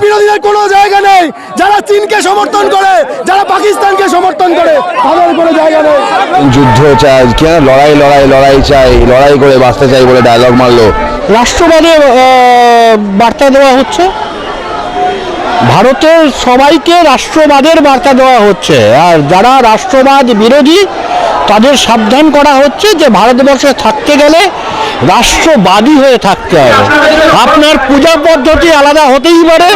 বিরোধীদের কোনো জায়গা নেই। যারা চীনকে সমর্থন করে, যারা পাকিস্তানকে সমর্থন করে, তাদের কোনো জায়গা নেই। যুদ্ধ চাই কেন, লড়াই লড়াই লড়াই চাই, লড়াই করে বাঁচতে চাই বলে ডায়লগ মারলো। রাষ্ট্রবাদের বার্তা দেওয়া হচ্ছে, ভারতের সবাইকে রাষ্ট্রবাদের বার্তা দেওয়া হচ্ছে, আর যারা রাষ্ট্রবাদ বিরোধী তাদের সাবধান করা হচ্ছে যে ভারতবর্ষে থাকতে গেলে রাষ্ট্রবাদী হয়ে থাকতে হবে। আপনার পূজা পদ্ধতি আলাদা হতেই পারে,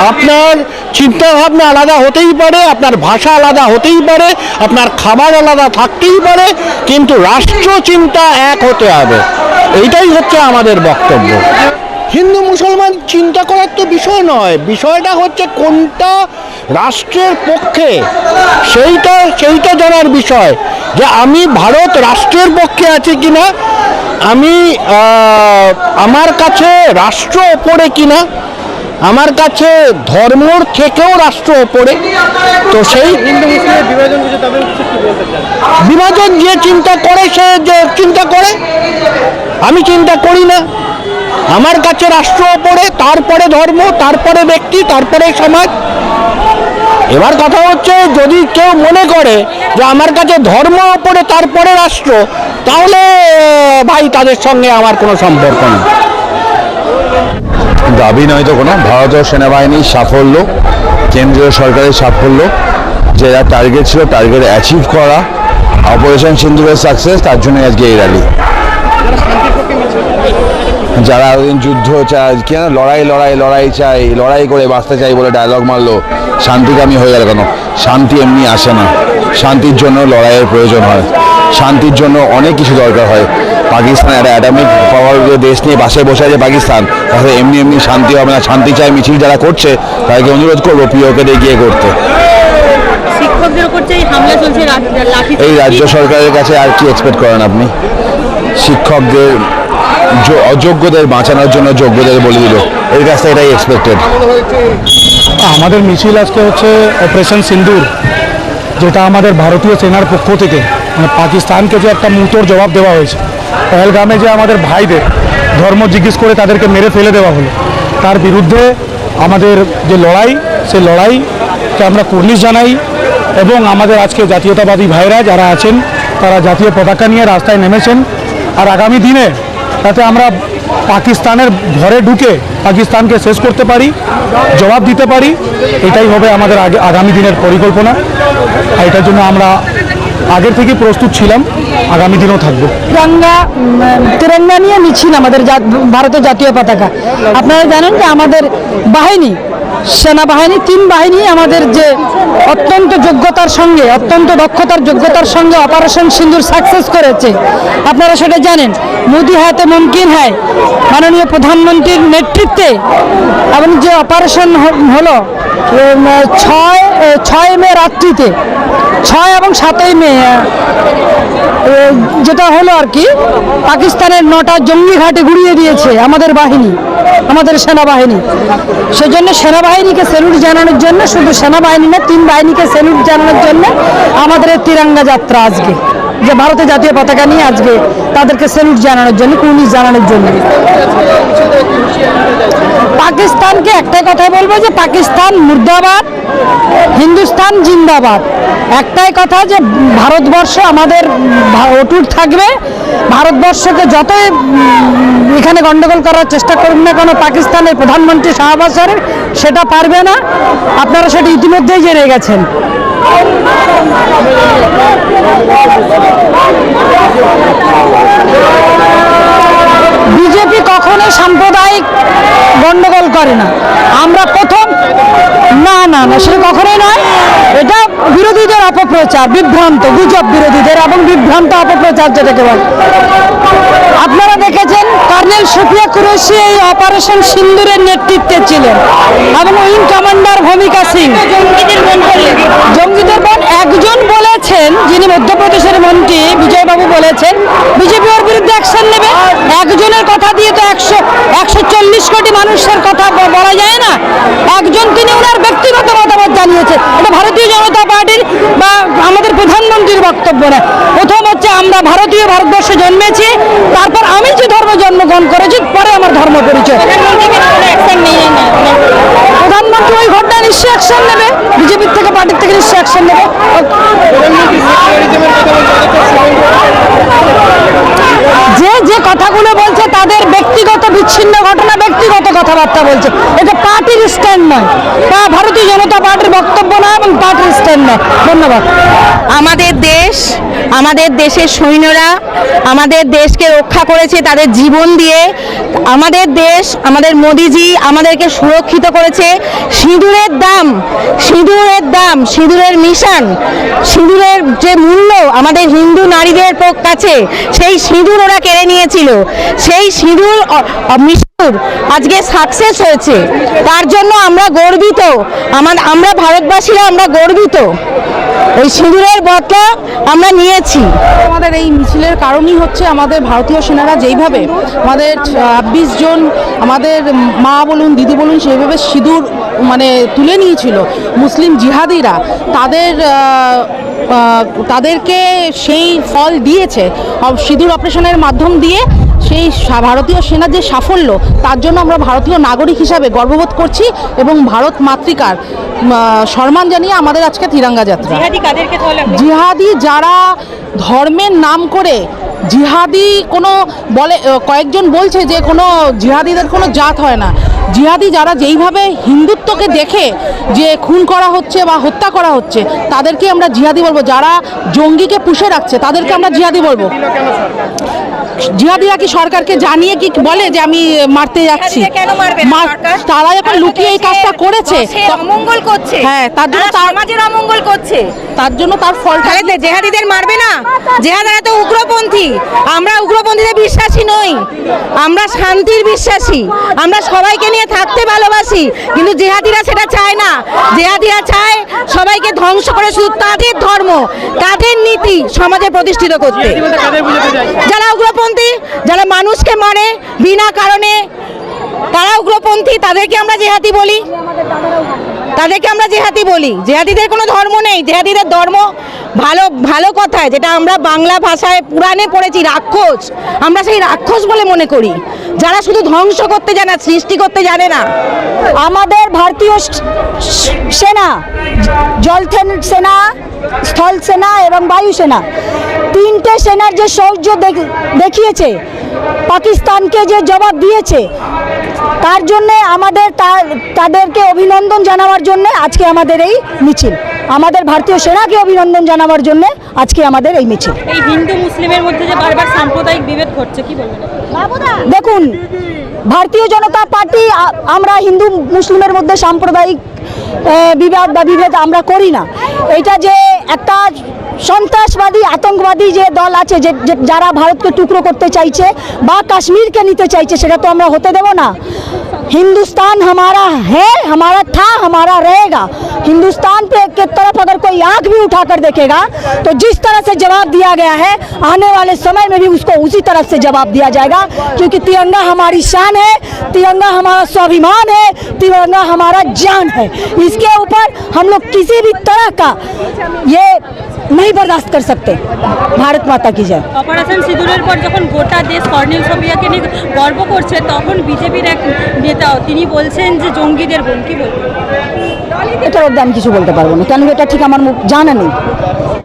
আপনার চিন্তাভাবনা আলাদা হতেই পারে, আপনার ভাষা আলাদা হতেই পারে, আপনার খাবার আলাদা থাকতেই পারে, কিন্তু রাষ্ট্র চিন্তা এক হতে হবে। এইটাই হচ্ছে আমাদের বক্তব্য। হিন্দু মুসলমান চিন্তা করার তো বিষয় নয়, বিষয়টা হচ্ছে কোনটা রাষ্ট্রের পক্ষে সেইটা জানার বিষয়, যে আমি ভারত রাষ্ট্রের পক্ষে আছি কিনা, আমি আমার কাছে রাষ্ট্র ওপরে কিনা, আমার কাছে ধর্মর থেকেও রাষ্ট্র ওপরে। তো সেই বিভাজন যে চিন্তা করে সে যে চিন্তা করে, আমি চিন্তা করি না। আমার কাছে রাষ্ট্র ওপরে, তারপরে ধর্ম, তারপরে ব্যক্তি, তারপরে সমাজ। এবার কথা হচ্ছে, যদি কেউ মনে করে যে আমার কাছে ধর্ম ওপরে তারপরে রাষ্ট্র, তাহলে ভাই তাদের সঙ্গে আমার কোনো সম্পর্ক নেই। দাবি নয় তো কোনো, ভারতীয় সেনাবাহিনীর সাফল্য, কেন্দ্রীয় সরকারের সাফল্য, যেটা টার্গেট ছিল টার্গেট অ্যাচিভ করা, অপারেশন সিন্দুরের সাকসেস, তার জন্য আজকে এই র্যালি। যারা এতদিন যুদ্ধ চাই কেন, লড়াই লড়াই লড়াই চাই, লড়াই করে বাঁচতে চাই বলে ডায়লগ মারলো, শান্তিকামী হয়ে গেল কেন? শান্তি এমনি আসে না, শান্তির জন্য লড়াইয়ের প্রয়োজন হয়, শান্তির জন্য অনেক কিছু দরকার হয়। পাকিস্তান একটা অ্যাটমিক পাওয়ার দেশ নিয়ে বাসে বসে আছে পাকিস্তান, তাহলে এমনি এমনি শান্তি হবে না। শান্তি চাই মিছিল যারা করছে তাদেরকে অনুরোধ করবো পিওকে গিয়ে করতে। এই রাজ্য সরকারের কাছে আর কি এক্সপেক্ট করেন আপনি? শিক্ষকদের অযোগ্যদের বাঁচানোর জন্য যোগ্যদের বলে দিল, এর কাছ থেকে এটাই এক্সপেক্টেড। আমাদের মিছিল আজকে হচ্ছে অপারেশন সিন্দুর, যেটা আমাদের ভারতীয় সেনার পক্ষ থেকে মানে পাকিস্তানকে যে একটা মুহূর্তের জবাব দেওয়া হয়েছে। পহেলগামে যে আমাদের ভাইদের ধর্ম জিজ্ঞেস করে তাদেরকে মেরে ফেলে দেওয়া হলো, তার বিরুদ্ধে আমাদের যে লড়াই, সেই লড়াইকে আমরা কুর্নিশ জানাই। এবং আমাদের আজকে জাতীয়তাবাদী ভাইরা যারা আছেন তারা জাতীয় পতাকা নিয়ে রাস্তায় নেমেছেন। আর আগামী দিনে যাতে আমরা পাকিস্তানের ঘরে ঢুকে পাকিস্তানকে শেষ করতে পারি, জবাব দিতে পারি, এটাই হবে আমাদের আগামী দিনের পরিকল্পনা। আর এটার জন্য আমরা আগের থেকে প্রস্তুত ছিলাম, আগামী দিনেও থাকবো। তিরঙ্গা নিয়ে মিছিল, আমাদের ভারতের জাতীয় পতাকা। আপনারা জানেন যে আমাদের বাহিনী, সেনাবাহিনী, 3 বাহিনী আমাদের যে অত্যন্ত যোগ্যতার সঙ্গে, অত্যন্ত দক্ষতার যোগ্যতার সঙ্গে অপারেশন সিন্দুর সাকসেস করেছে। আপনারা সেটা জানেন। মোদি হাতে মুমকিন হয় মাননীয় প্রধানমন্ত্রীর নেতৃত্বে, এবং যে অপারেশন হলো 6 মে রাত্রিতে, 6 এবং 7 মে যেটা হলো আর কি, পাকিস্তানের 9টা জঙ্গি ঘাটে গুড়িয়ে দিয়েছে আমাদের বাহিনী, আমাদের সেনাবাহিনী। সেজন্য সেনাবাহিনীকে স্যালুট জানানোর জন্য, শুধু সেনাবাহিনী না 3 বাহিনীকে স্যালুট জানানোর জন্য আমাদের এই তিরঙ্গা যাত্রা আজকে, যে ভারতের জাতীয় পতাকা নিয়ে আজকে তাদেরকে স্যালুট জানানোর জন্য, কুর্নিশ জানানোর জন্য। পাকিস্তানকে একটাই কথা বলবো যে পাকিস্তান মুর্দাবাদ, হিন্দুস্তান জিন্দাবাদ। একটাই কথা যে ভারতবর্ষ আমাদের অটুট থাকবে। ভারতবর্ষকে যতই এখানে গন্ডগোল করার চেষ্টা করুন না কেন পাকিস্তানের প্রধানমন্ত্রী শাহবাজ শরীফ, সেটা পারবে না। আপনারা সেটা ইতিমধ্যেই জেনে গেছেন। বিজেপি কখনো সাম্প্রদায়িক গন্ডগোল করে না। আমরা প্রথম না না না সে কখনোই নয়। এটা বিরোধীদের অপপ্রচার, বিভ্রান্ত গুজব, বিরোধীদের এবং বিভ্রান্ত অপপ্রচার যেটাকে বলে। আপনারা দেখেছেন কর্নেল শফিয়া কুরেশি এই অপারেশন সিন্দুরের নেতৃত্বে ছিলেন, এবং উইং কমান্ডার ভূমিকা সিং। জঙ্গিদের বোন একজন বলেছেন, যিনি মধ্যপ্রদেশের মন্ত্রী বিজয়বাবু বলেছেন বিজেপি ওর বিরুদ্ধে অ্যাকশন নেবে। একজনের কথা দিয়ে তো 140 কোটি মানুষের কথা বলা যায় না। একজন, তিনি ওনার ব্যক্তিগত মতামত জানিয়েছেন। এটা ভারতীয় জনতা পার্টির বা আমাদের প্রধানমন্ত্রীর বক্তব্য না। প্রথম হচ্ছে আমরা ভারতীয়, ভারতবর্ষে জন্মেছি, তারপর আমি যে ধর্ম জন্মগ্রহণ করেছি, পরে আমার ধর্ম পরিচয়। প্রধানমন্ত্রী নিশ্চয়ই অ্যাকশন নেবে, বিজেপির থেকে পার্টির থেকে নিশ্চয়ই অ্যাকশন নেবে। যে যে কথাগুলো বলছে তাদের ব্যক্তিগত বিচ্ছিন্ন ঘটনা, ব্যক্তিগত কথাবার্তা বলছে, এটা পার্টির স্ট্যান্ড নয়, বা ভারতীয় জনতা পার্টির বক্তব্য নয় এবং পার্টির স্ট্যান্ড নয়। ধন্যবাদ। আমাদের দেশ, আমাদের দেশের সৈন্যরা আমাদের দেশকে রক্ষা করেছে তাদের জীবন দিয়ে। আমাদের দেশ, আমাদের মোদিজি আমাদেরকে সুরক্ষিত করেছে। সিঁদুরের দাম, সিঁদুরের দাম, সিঁদুরের মিশন, সিঁদুরের যে মূল্য আমাদের হিন্দু নারীদের কাছে, সেই সিঁদুর ওরা কেড়ে নিয়েছিল। সেই সিঁদুর মিশন আজকে সাকসেস হয়েছে, তার জন্য আমরা গর্বিত। আমরা ভারতবাসীরা আমরা গর্বিত। এই সিঁদুরের বদলা আমরা নিয়েছি। আমাদের এই মিছিলের কারণই হচ্ছে আমাদের ভারতীয় সেনারা যেইভাবে আমাদের 26 জন আমাদের মা বলুন দিদি বলুন সেইভাবে সিঁদুর মানে তুলে নিয়েছিল মুসলিম জিহাদিরা, তাদেরকে সেই ফল দিয়েছে সিঁদুর অপারেশনের মাধ্যম দিয়ে। সেই ভারতীয় সেনার যে সাফল্য, তার জন্য আমরা ভারতীয় নাগরিক হিসাবে গর্ববোধ করছি এবং ভারত মাতৃকার সম্মান জানিয়ে আমাদের আজকে তিরঙ্গা যাত্রা। জিহাদি যারা ধর্মের নাম করে জিহাদি কোনো বলে, কয়েকজন বলছে যে কোনো জিহাদিদের কোনো জাত হয় না। জিহাদি যারা যেইভাবে হিন্দুত্বকে দেখে যে খুন করা হচ্ছে বা হত্যা করা হচ্ছে, তাদেরকে আমরা জিহাদি বলবো। যারা জঙ্গিকে পুষে রাখছে তাদেরকে আমরা জিহাদি বলবো। জিহাদিরা কি সরকারকে জানিয়ে কি বলে যে আমি মারতে যাচ্ছি? তারা যখন লুকিয়ে এই কাজটা করেছে, অমঙ্গল করছে, হ্যাঁ, তার জন্য সমাজের অমঙ্গল করছে, তার জন্য তার ফলটা জেহাদিদের মারবে না। জেহাদিরা তো উগ্রপন্থী, আমরা উগ্রপন্থীদের বিশ্বাসী নই, আমরা শান্তির বিশ্বাসী, আমরা সবাইকে নিয়ে থাকতে ভালোবাসি। কিন্তু জেহাদিরা সেটা চায় না। জেহাদিরা চায় সবাইকে ধ্বংস করে শুধু তাদের ধর্ম, তাদের নীতি সমাজে প্রতিষ্ঠিত করতে। যারা উগ্রপন্থী, যারা মানুষকে মারে বিনা কারণে, তারা উগ্রপন্থী, তাদেরকে আমরা জেহাদি বলি, তাদেরকে আমরা জেহাদি বলি। জেহাদিদের কোনো ধর্ম নেই, জেহাদিদের ধর্ম ভালো ভালো কথায়, যেটা আমরা বাংলা ভাষায় পুরাণে পড়েছি, রাক্ষস। আমরা সেই রাক্ষস বলে মনে করি, যারা শুধু ধ্বংস করতে জানে, সৃষ্টি করতে জানে না। আমাদের ভারতীয় সেনা, জল সেনা, স্থল সেনা এবং বায়ু সেনা, তিনটে সেনার যে শৌর্য দেখিয়েছে, পাকিস্তানকে যে জবাব দিয়েছে, তার জন্যে আমাদের তাদেরকে অভিনন্দন জানাবার জন্য আজকে আমাদের এই মিছিল। আমাদের ভারতীয় সেনাকে অভিনন্দন জানাবার জন্য আজকে আমাদের এই মিছিল। এই হিন্দু মুসলিমের মধ্যে যে বারবার সাম্প্রদায়িক বিভেদ ঘটছে, কি বলবেন? দেখুন, ভারতীয় জনতা পার্টি, আমরা হিন্দু মুসলিমের মধ্যে সাম্প্রদায়িক বিবাদ বা বিভেদ আমরা করি না। এটা যে একটা সন্ত্রাসবাদী আতঙ্কবাদী যে দল আছে, যারা ভারতকে টুকরো করতে চাইছে বা কাশ্মীরকে নিতে চাইছে, সেটা তো আমরা হতে দেব না। हिंदुस्तान हमारा है, हमारा था, हमारा रहेगा। हिंदुस्तान पे की तरफ अगर कोई आंख भी उठाकर देखेगा तो जिस तरह से जवाब दिया गया है, आने वाले समय में भी उसको उसी तरह से जवाब दिया जाएगा। क्योंकि तिरंगा हमारी शान है, तिरंगा हमारा स्वाभिमान है, तिरंगा हमारा जान है। इसके ऊपर हम लोग किसी भी तरह का ये नहीं बर्दाश्त कर सकते। भारत माता की जय। অপারেশন সিঁদুরের পর যখন গোটা দেশ কর্নেল সোফিয়াকে নিয়ে গর্ব করছে, তখন বিজেপির এক নেতা তিনি বলছেন যে জঙ্গিদের বোন, কি বলবেন? এটার মধ্যে আমি কিছু বলতে পারবো না, কেন এটা ঠিক আমার জানা নেই।